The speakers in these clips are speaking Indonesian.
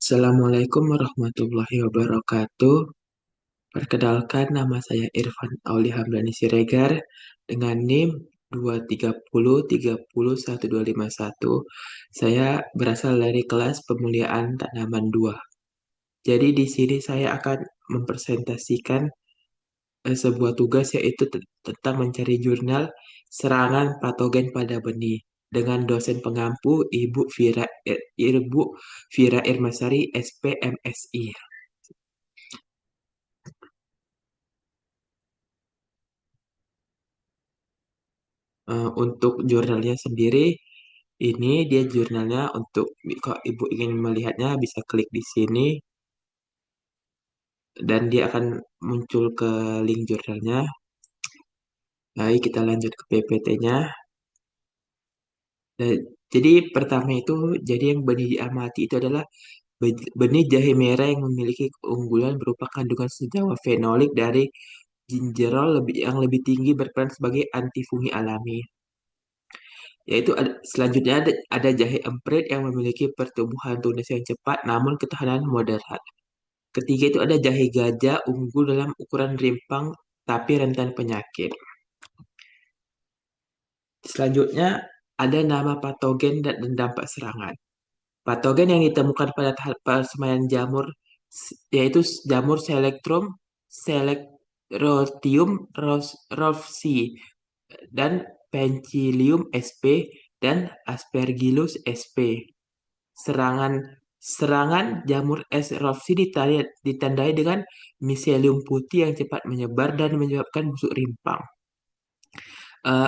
Assalamualaikum warahmatullahi wabarakatuh. Perkenalkan, nama saya Irfan Auli Hamdani Siregar dengan NIM 230301351. Saya berasal dari kelas Pemuliaan Tanaman 2. Jadi di sini saya akan mempresentasikan sebuah tugas yaitu tentang mencari jurnal serangan patogen pada benih dengan dosen pengampu Ibu Vira Irmasari SPMSI. Untuk jurnalnya sendiri, ini dia jurnalnya untuk kalau Ibu ingin melihatnya bisa klik di sini dan dia akan muncul ke link jurnalnya. Baik, kita lanjut ke PPT-nya. Jadi pertama itu, jadi yang benih diamati itu adalah benih jahe merah yang memiliki keunggulan berupa kandungan senyawa fenolik dari gingerol yang lebih tinggi berperan sebagai antifungi alami. Selanjutnya ada jahe emprit yang memiliki pertumbuhan tunas yang cepat namun ketahanan moderat. Ketiga itu ada jahe gajah unggul dalam ukuran rimpang tapi rentan penyakit. Selanjutnya ada nama patogen dan dampak serangan. Patogen yang ditemukan pada tahap persemaian jamur yaitu jamur Selectrotium rolfsi dan Penicillium sp dan Aspergillus sp. Serangan serangan jamur es erupsi ditandai dengan miselium putih yang cepat menyebar dan menyebabkan busuk rimpang.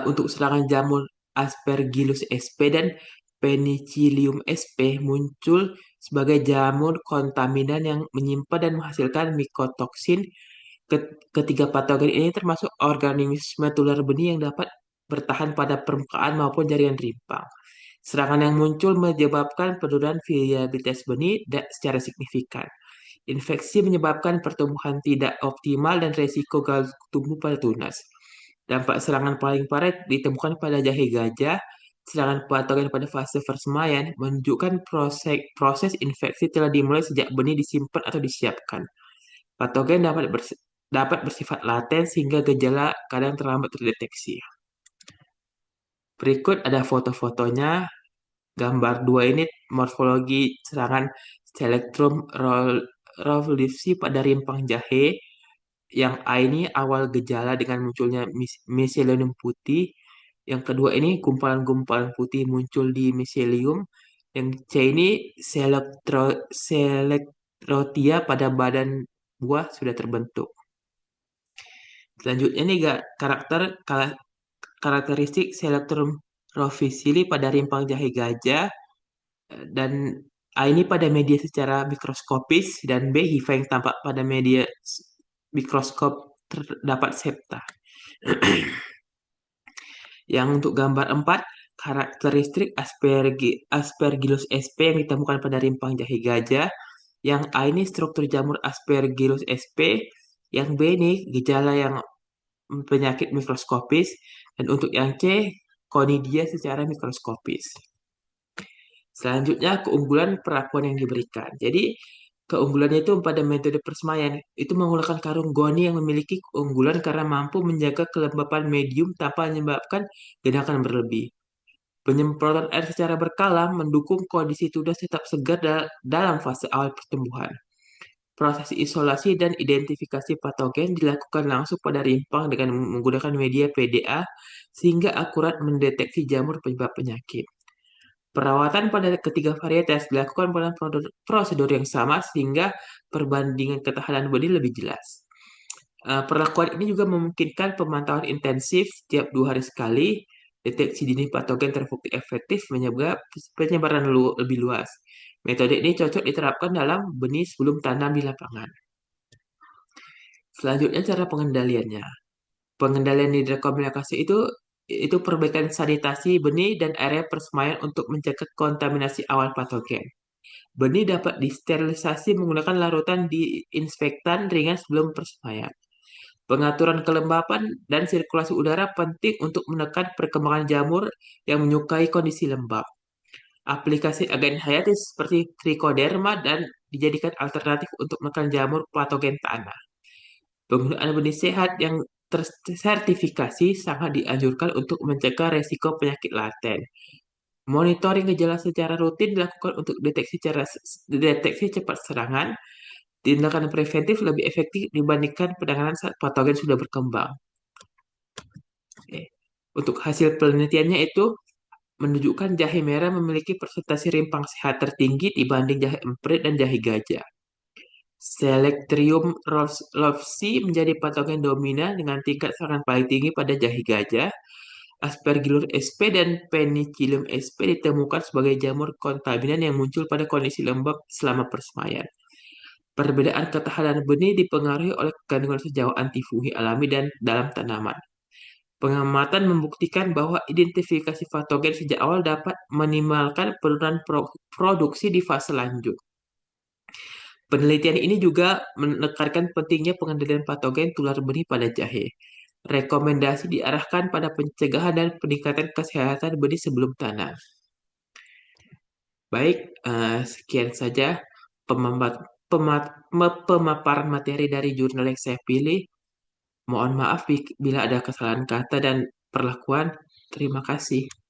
Untuk serangan jamur Aspergillus sp dan Penicillium sp muncul sebagai jamur kontaminan yang menyimpan dan menghasilkan mikotoksin. Ketiga patogen ini termasuk organisme tular benih yang dapat bertahan pada permukaan maupun jaringan rimpang. Serangan yang muncul menyebabkan penurunan viabilitas benih secara signifikan. Infeksi menyebabkan pertumbuhan tidak optimal dan resiko gagal tumbuh pada tunas. Dampak serangan paling parah ditemukan pada jahe gajah. Serangan patogen pada fase persemaian menunjukkan proses infeksi telah dimulai sejak benih disimpan atau disiapkan. Patogen dapat bersifat laten sehingga gejala kadang terlambat terdeteksi. Berikut ada foto-fotonya. Gambar 2 ini morfologi serangan Selectrum rawlifsi pada rimpang jahe. Yang A ini awal gejala dengan munculnya miselium putih. Yang kedua ini gumpalan-gumpalan putih muncul di miselium. Yang C ini selektrotia pada badan buah sudah terbentuk. Selanjutnya nih karakteristik Selectrum rawlifsi pada rimpang jahe gajah. Dan A ini pada media secara mikroskopis dan B hifa yang tampak pada media mikroskop terdapat septa. Yang untuk gambar 4 karakteristik Aspergillus sp yang ditemukan pada rimpang jahe gajah. Yang A ini struktur jamur Aspergillus sp, yang B ini gejala yang penyakit mikroskopis, dan untuk yang C konidia secara mikroskopis. Selanjutnya keunggulan perlakuan yang diberikan. Jadi keunggulannya itu pada metode persemaian itu menggunakan karung goni yang memiliki keunggulan karena mampu menjaga kelembapan medium tanpa menyebabkan genangan berlebih. Penyemprotan air secara berkala mendukung kondisi tunas tetap segar dalam fase awal pertumbuhan. Proses isolasi dan identifikasi patogen dilakukan langsung pada rimpang dengan menggunakan media PDA sehingga akurat mendeteksi jamur penyebab penyakit. Perawatan pada ketiga varietas dilakukan pada prosedur yang sama sehingga perbandingan ketahanan benih lebih jelas. Perlakuan ini juga memungkinkan pemantauan intensif setiap 2 hari sekali. Deteksi dini patogen terbukti efektif menyebabkan penyebaran lebih luas. Metode ini cocok diterapkan dalam benih sebelum tanam di lapangan. Selanjutnya cara pengendaliannya. Pengendalian hidrokomunikasi itu perbaikan sanitasi benih dan area persemaian untuk mencegah kontaminasi awal patogen. Benih dapat disterilisasi menggunakan larutan diinfektan ringan sebelum persemaian. Pengaturan kelembapan dan sirkulasi udara penting untuk menekan perkembangan jamur yang menyukai kondisi lembab. Aplikasi agen hayati seperti trichoderma dan dijadikan alternatif untuk makan jamur patogen tanah. Penggunaan benih sehat yang tersertifikasi sangat dianjurkan untuk mencegah resiko penyakit laten. Monitoring gejala secara rutin dilakukan untuk deteksi cepat serangan. Tindakan preventif lebih efektif dibandingkan penanganan saat patogen sudah berkembang. Oke. Untuk hasil penelitiannya itu menunjukkan jahe merah memiliki persentase rimpang sehat tertinggi dibanding jahe emprit dan jahe gajah. Selectrium lovesi menjadi patogen dominan dengan tingkat serangan paling tinggi pada jahe gajah. Aspergillus sp dan Penicillium sp ditemukan sebagai jamur kontaminan yang muncul pada kondisi lembab selama persemaian. Perbedaan ketahanan benih dipengaruhi oleh kandungan senyawa antifungsi alami dan dalam tanaman. Pengamatan membuktikan bahwa identifikasi patogen sejak awal dapat minimalkan penurunan produksi di fase lanjut. Penelitian ini juga menekankan pentingnya pengendalian patogen tular benih pada jahe. Rekomendasi diarahkan pada pencegahan dan peningkatan kesehatan benih sebelum tanam. Baik, sekian saja pemaparan materi dari jurnal yang saya pilih. Mohon maaf bila ada kesalahan kata dan perlakuan. Terima kasih.